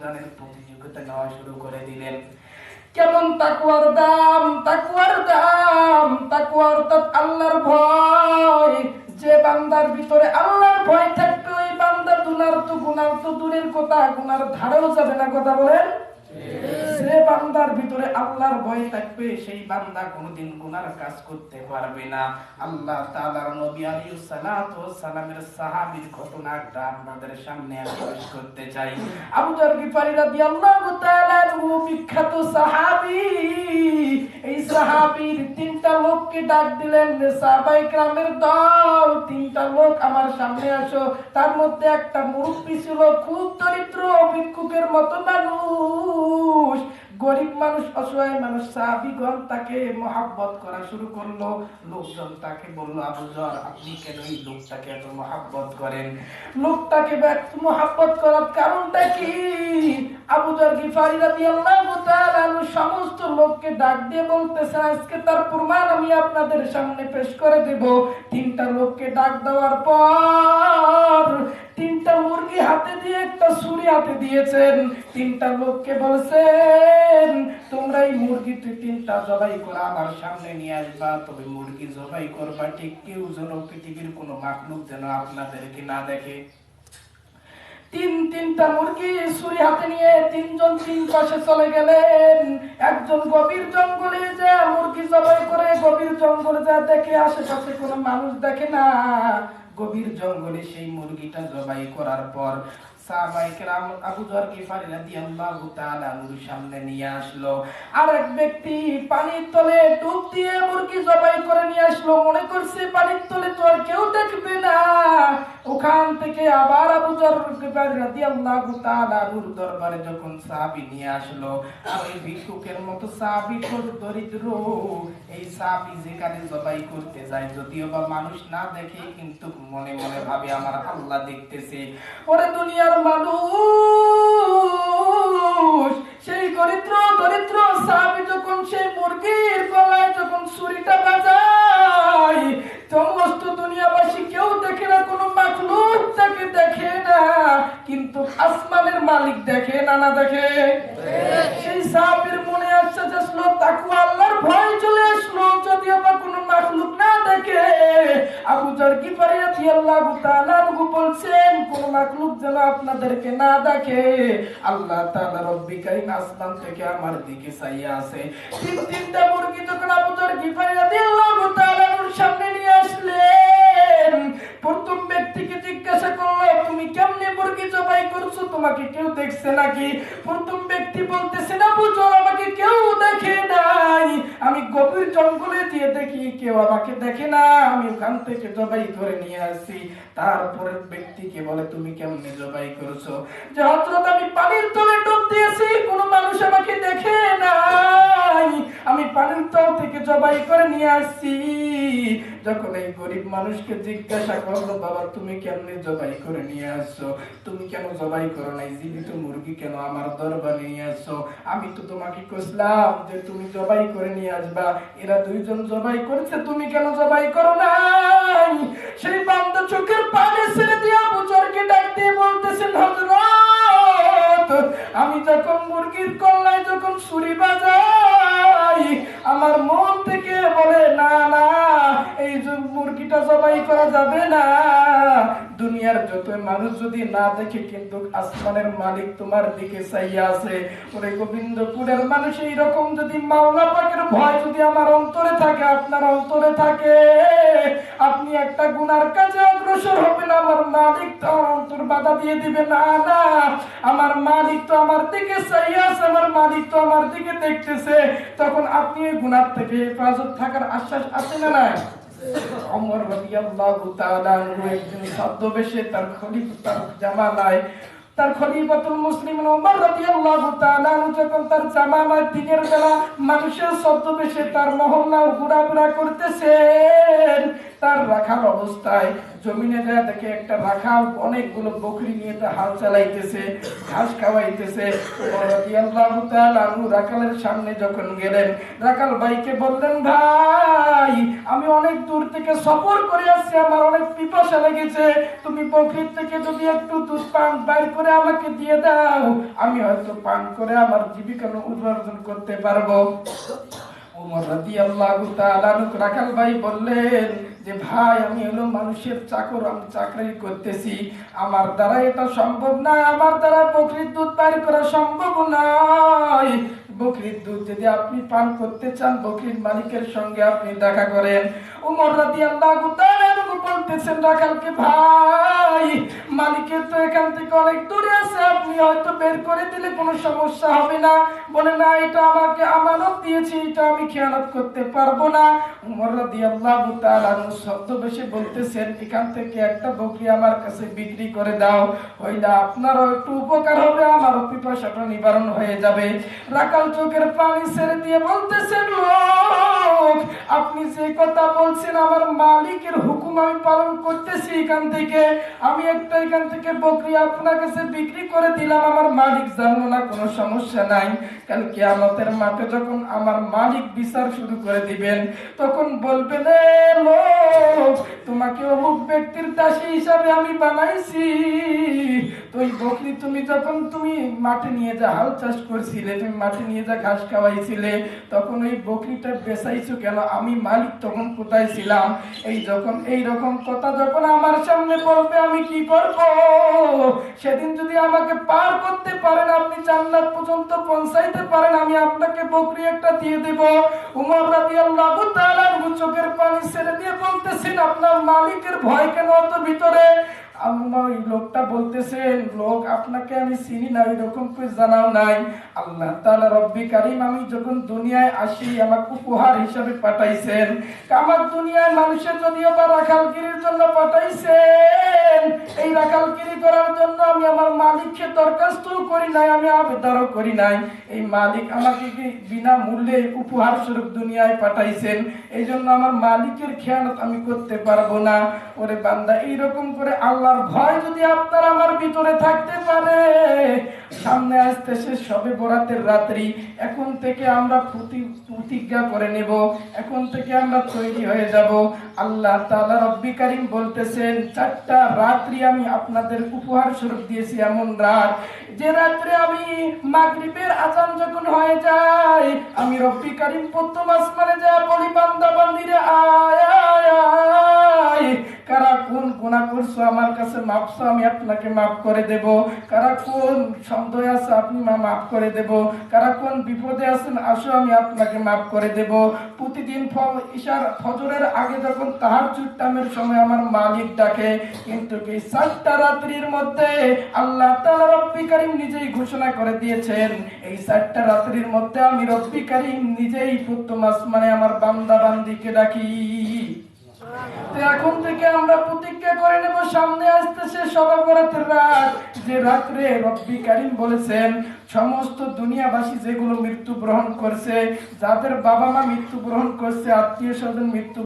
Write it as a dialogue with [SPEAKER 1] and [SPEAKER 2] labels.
[SPEAKER 1] রমজানের প্রতিযোগিতা নেওয়া শুরু করে দিলেন। কেমন তাকওয়ার দাম, তাকওয়ার দাম, তাকওয়া অর্থাৎ আল্লাহর ভয়। যে বান্দার ভিতরে আল্লাহর ভয় থাকবে ওই বান্দা গুনার তো দূরের কথা, গুনার ধারেও যাবে না। কথা বলেন। যে বান্দার ভিতরে আল্লাহর ভয় থাকবে সেই বান্দা কোনোদিন গুনার কাজ করতে পারবে না। আল্লাহ তাআলার নবী আলাইহিস সালাতু ওয়াস সালামের সাহাবীর ঘটনাটা আপনাদের সামনে আমি পেশ করতে চাই। আবু যর গিফারী রাদিয়াল্লাহু তাআলা আনহু বিখ্যাত সাহাবী। এই সাহাবীর তিনটা লোককে ডাক দিলেন, সাহাবায়ে কেরামের দল, তিনটা লোক আমার সামনে আসো। তার মধ্যে একটা মুরব্বী ছিল, খুব দরিদ্র ভিক্ষুকের মতো মানুষ, গরিব মানুষ, অসহায় মানুষ। সাহাবীগণ তাকে মহব্বত করা শুরু করলো। লোকজন তাকে বলল, আবু যর আপনি কেন এই লোকটাকে এত মহব্বত করেন? লোকটাকে মহব্বত করার কারণটা কি? আবু যর গিফারী রাদিয়াল্লাহু তাআলা আনহু সমস্ত লোককে ডাক দিয়ে বলতেছে, আজকে তার প্রমাণ আমি আপনাদের সামনে পেশ করে দেব। তিনটা লোককে ডাক দেওয়ার পর তিনটা মুরগি হাতে দিয়ে একটা ছুরি হাতে দিয়েছেন। তিনটা লোককে বলছেন, তোমরা এই মুরগি তিনটা জবাই করে আমার সামনে নিয়ে আসবা। তবে মুরগি জবাই করবা ঠিক কেউ যেন, পৃথিবীর কোনো মাখলুক যেন আপনাদেরকে না দেখে। তিনটা মুরগি ছুরি হাতে নিয়ে তিনজন তিন পাশে চলে গেলেন। একজন গভীর জঙ্গলে যায় মুরগি জবাই করে, গভীর জঙ্গলে যায় দেখে আশেপাশে কোনো মানুষ দেখে না। গভীর জঙ্গলে সেই মুরগিটা জবাই করার পর সাহাবায়ে কেরাম আবু যর গিফারী রাদিয়াল্লাহু তাআলা আনহুর সামনে নিয়ে আসলো। আরেক ব্যক্তি পানির তলে ডুব দিয়ে মুরগি জবাই করে নিয়ে আসলো। মনে করছে পানির তলে তো আর কেউ দেখবে না। ওখান থেকে আবার আবু যর গিফারী রাদিয়াল্লাহু তাআলা আনহুর দরবারে যখন সাহাবী নিয়ে আসলো, আর ওই ভিক্ষুকের মতো সাহাবী খুব দরিদ্র, এই সাহাবী যেখানে জবাই করতে যায় যদিও বা মানুষ না দেখে, কিন্তু মনে মনে ভাবে আমার আল্লাহ দেখতেছে। ওরে দুনিয়ার মানুষ, সেই দরিদ্র সাহাবী যখন সেই মুরগির গলায় যখন ছুরিটা বাজায়, সমস্ত দুনিয়াবাসী কেউ দেখে না, কোনো মাখলুক তাকে দেখে না, কিন্তু আসমানের মালিক দেখে না, না দেখে? সেই সাহাবীর মনে আশ্বাস আসলো, তাকওয়া আল্লাহর ভয় চলে আসলো, যদিও বা কোনো মাখলুক না দেখে। আবু যর গিফারী রাদিয়াল্লাহু তাআলা আনহু বলছেন, কোন মাখলুক যেন আপনাদেরকে না দেখে। আল্লাহ তাআলা রব্বি কারীম আসমান থেকে আমার দিকে চাইয়া আছে। তিনটা মুরগি যখন আবু যর গিফারী রাদিয়াল্লাহু তাআলা আনহুর সামনে নিয়ে আসলেন, প্রথম ব্যক্তিকে জিজ্ঞাসা করলো, তুমি কেমনে মুরগি জবাই করছো? তোমাকে কেউ দেখছে নাকি? প্রথম ব্যক্তি বলতেছে, আবু যর আমাকে কেউ দেখে নাই, আমি গভীর জঙ্গলে দিয়ে দেখি কেউ আমাকে দেখে না, আমি ওখান থেকে জবাই করে নিয়ে আসি। তারপরের ব্যক্তিকে বলে, তুমি কেমনে জবাই করছো? যে হযরত আমি পানির তলে ডুব দিয়েছি, কোনো মানুষ আমাকে দেখে নাই, আমি পানির তল থেকে জবাই করে নিয়ে আসছি। যখন এই গরিব মানুষকে জিজ্ঞাসা করলো, বাবা তুমি কেমনে জবাই করে নিয়ে আসছো? তুমি কেন জবাই করো নাই? জীবিত মুরগি কেন আমার দরবারে নিয়ে আসছো? আমি তো তোমাকে কইলাম যে তুমি জবাই করে নিয়ে আসবা, এরা দুইজন জবাই করেছে, তুমি কেন জবাই করো নাই? সেই বান্দা চোখের পানি ছেড়ে দিয়ে আবু যরকে ডাক দিয়ে বলতেছেন, হযরত আমি যখন মুরগির কল্লায় যখন ছুরি বাজাই, আমার মন থেকে বলে না না, এই মুরগিটা জবাই করা যাবে না। দুনিয়ার যত মানুষ যদি না দেখে, কিন্তু আসমানের মালিক তোমার দিকে চাইয়া আছে। ওরে গোবিন্দপুরের মানুষ, এইরকম যদি মাওলা পাকের ভয় যদি আমার অন্তরে থাকে, আপনার অন্তরে থাকে, আপনি একটা গুনার কাজে অগ্রসর হবেন, আমার মালিক তো অন্তর বাধা দিয়ে দিবে না। না, আমার মালিক তো আমার দিকে চাইয়া আছে, আমার মালিক তো আমার দিকে দেখতেছে। তখন আপনি এই গুনার থেকে হেফাজত থাকার আশ্বাস আছে না নাই? ওমর রাদিয়াল্লাহু তাআলা আনহু একদিন ছদ্মবেশে তার খলিফার জামানায়, তার খলিফাতুল মুসলিমিন ওমর রাদিয়াল্লাহু তাআলা আনহু যখন তার জামানায় দিনের বেলা মানুষের ছদ্মবেশে তার মহল্লা ঘোরাফেরা করতেছেন, তার রাখাল অবস্থায় জমিনে যায় দেখে একটা রাখাল অনেকগুলো বকরি নিয়ে তা হাল চালাইতেছে, ঘাস খাওয়াইতেছে। ওমর রাদিয়াল্লাহু তাআলা আনহু রাখালের সামনে যখন গেলেন, রাখাল ভাইকে বললেন, ভাই আমি অনেক দূর থেকে সফর করে আসছি, আমার অনেক পিপাসা লেগেছে, তুমি বকরির থেকে যদি একটু দুধ পান বাইর করে আমাকে দিয়ে দাও, আমি হয়তো পান করে আমার জীবিকা উপার্জন করতে পারবো। ওমর রাদিয়াল্লাহু তাআলা আনহু রাখাল ভাই বললেন যে ভাই আমি হলো মানুষের চাকর, আমি চাকরি করতেছি, আমার দ্বারা এটা সম্ভব না, আমার দ্বারা বকরির দুধ বাইর করা সম্ভব নয়। বকরির দুধ যদি আপনি পান করতে চান, বকরির মালিকের সঙ্গে আপনি দেখা করেন। ওমর রাদিয়াল্লাহু তাআলা আনহু বলতেছেন রাখালকে, ভাই মালিকের তো এখান থেকে অনেক দূরে আছে, আপনি হয়তো বের করে দিলে কোনো সমস্যা হবে না। বলে না, এটা আমাকে আমানত দিয়েছি, এটা আমি খেয়ানত করতে পারবো না। ওমর রাদিয়াল্লাহু তাআলা ছদ্মবেশে বলতেছেন, এখান থেকে একটা বকরি আমার কাছে বিক্রি করে দাও, হইলে আপনারও একটু উপকার হবে, আমারও পিপাসাটা নিবারণ হয়ে যাবে। রাখাল চোখের পানি ছেড়ে দিয়ে বলতেছেন, লোক আপনি যে কথা বলছেন, আমার মালিকের হুকুম আমি পালন করতেছি, এখান থেকে আমি একটা এখান থেকে বকরি আপনার কাছে বিক্রি করে দিলাম, আমার মালিক জানলো না, কোনো সমস্যা নাই। কাল কিয়ামতের মাঠে যখন আমার মালিক বিচার শুরু করে দিবেন, তখন বলবেন, লোক তোমাকে অমুক ব্যক্তির দাসী হিসাবে আমি বানাইছি, তো ওই বকরি তুমি যখন তুমি মাঠে নিয়ে যা হাল চাষ করছিলে, তুমি মাঠে নিয়ে যা ঘাস খাওয়াইছিলে, তখন ওই বকরিটা বেচাইছো কেন, আমি মালিক তখন কোথায় ছিলাম? এই যখন এই রকম কথা যখন আমার সামনে বলবে, আমি কি করব? সেদিন যদি আমাকে পার করতে পারেন, আপনি জান্নাত পর্যন্ত পৌঁছাইতে পারেন, আমি আপনাকে বকরি একটা দিয়ে দেব। উমর রাদিয়াল্লাহু তাআলা চোখের পানি ছেড়ে দিয়ে বলতেছেন, আপনার মালিকের ভয় কেন অত ভিতরে? ওই লোকটা বলতেছেন, লোক আপনাকে আমি চিনি না, এরকম করে জানাও নাই। আল্লাহ তাআলা রব্বি কারীম আমি যখন দুনিয়ায় আসি আমাকে উপহার হিসাবে পাঠাইছেন। আমার দুনিয়ায় মানুষের যদিও বা রাখালগিরির জন্য পাঠাইছেন, এই রাখালগিরি করার জন্য আমি আমার মালিককে দরখাস্ত করি নাই, আমি আবেদনও করি নাই। এই মালিক আমাকে বিনা মূল্যে উপহার স্বরূপ দুনিয়ায় পাঠাইছেন, এই জন্য আমার মালিকের খেয়ানত আমি করতে পারবো না। ওরে বান্দা, এইরকম করে আল্লাহর ভয় যদি আপনার আমার ভিতরে থাকতে পারে, সামনে আসতেছে শবে বরাতের রাত্রি, এখন থেকে আমরা প্রতিজ্ঞা করে নেব, এখন থেকে আমরা তৈরি হয়ে যাব। আল্লাহ তাআলা রব্বি কারীম বলতেছেন, 4টা রাত্রি আমি আপনাদের উপহার স্বরূপ দিয়েছি, এমন রাত যে রাত্রে আমি মাগরিবের আযান যখন হয়ে যায়, আমি রব্বি কারীম প্রথম আসমানে যা বলি, বান্দা বান্দিরে আয় আয় আয়, কারা কোন গুনাহ করছো আমার কাছে মাফ, আমি আপনাকে মাফ করে দেব। কারা কোন সন্দেহ আছে আপনি মাফ করে দেব। কারা কোন বিপদে আছেন আসো, আমি আপনাকে মাফ করে দেব। প্রতিদিন ইশার ফজরের আগে যখন তাহাজ্জুদ টাইমের সময় আমার মালিক ডাকে, কিন্তু এই 4টা রাত্রির মধ্যে আল্লাহ তাআলা রব্বি কারীম নিজেই ঘোষণা করে দিয়েছেন, এই 4টা রাত্রির মধ্যে আমি রব্বি কারীম নিজেই প্রথম আসমানে আমার বান্দা বান্দিকে ডাকি। এখন থেকে আমরা প্রতিজ্ঞা করে নেব, সামনে আসতেছে শবে বরাতের রাত, যে রাত্রে রব্বি কারীম বলেছেন সমস্ত দুনিয়াবাসী যেগুলো মৃত্যুবরণ করছে, যাদের বাবা মা মৃত্যুবরণ করছে, আত্মীয় স্বজন মৃত্যু